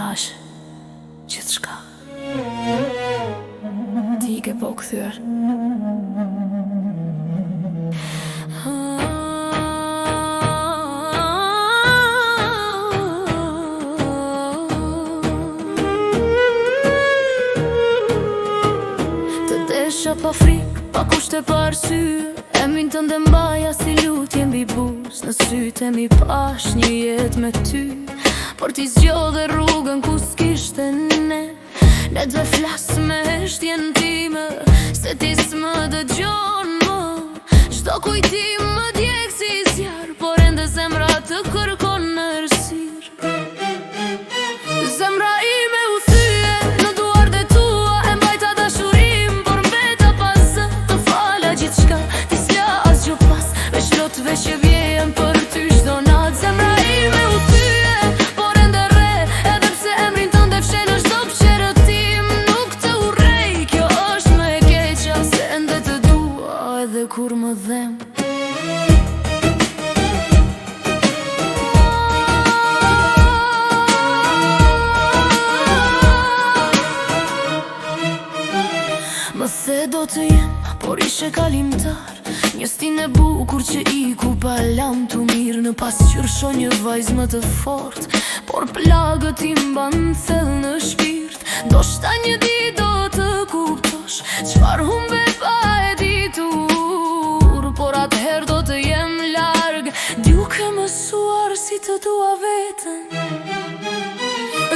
thash gjithçka. Ti ke po kthyer. Të desha pa frikë, pa kushte, pa arsye, emrin tënde mbaja si lutje mbi buzë. Në sytë e mi pash një jetë me ty, por ti zgjodhe rrugën ku s'kishte ne. Ne dve flasë me shtjen time, se ti s'më dëgjon më. Çdo kujtim më djeg si zjarr, por ende zemra të kërkon në errësirë. Zemra ime u thye në duart e tua, e mbajta dashurim, por mbeta pas zë. Të fala gjithçka, ti s'la asgjë pas, veç lotëve që vjen për ty çdo natë. Zemra ime u thye, por ende re, edhe pse emrin tënde fshen në çdo pqerëtim. Nuk të urrej, kjo është më e keqja, se ende të dua edhe kur më dhem. Më the do të jem, por ishe kalimtar, një stin e bukur që iku pa lam të mirë. Në pasqyrë shoh një vajzë më të fort, por plagët i mban thellë në shpirt. Ndoshta një ditë do të kuptosh çfarë humbe pa e ditur, por atëherë do të jem larg, duke mësuar si të dua veten.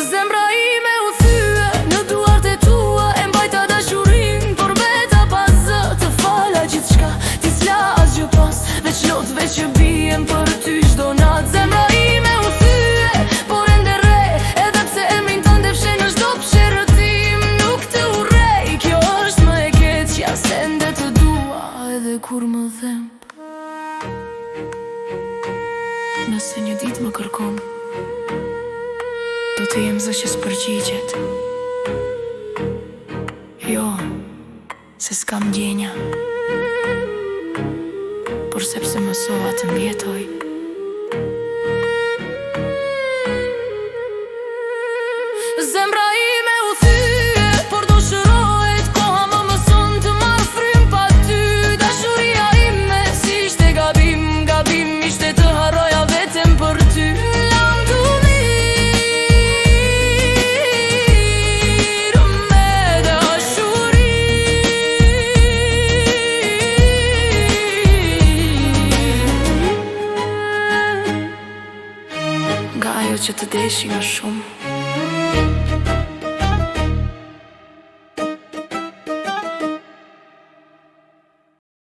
Zemra ime u thye në duart e tua, e mbajta dashurim, por mbeta pas zë. Të fala gjithçka, ti s'la asgjë pas, veç lotëve që bien për ty çdo natë. Zemra ime u thye, por ende re, edhe pse emrin tënde fshen në çdo pqerëtim. Nuk të urrej, kjo është më e keqja, se ende të dua edhe kur më them. Nëse një ditë më kërkon, do të jem zë që s'përgjigjet. Jo, se s'kam ndjenja, por sepse mësova të mjetoj. Zemra ime u thye, por do shërohet, koha më mëson të marr frym pa ty. Dashuria ime si ishte gabim, gabim ishte të harroja vetëm për ty. Lam tu mirë me dashuri, nga ajo që të deshi nga shumë.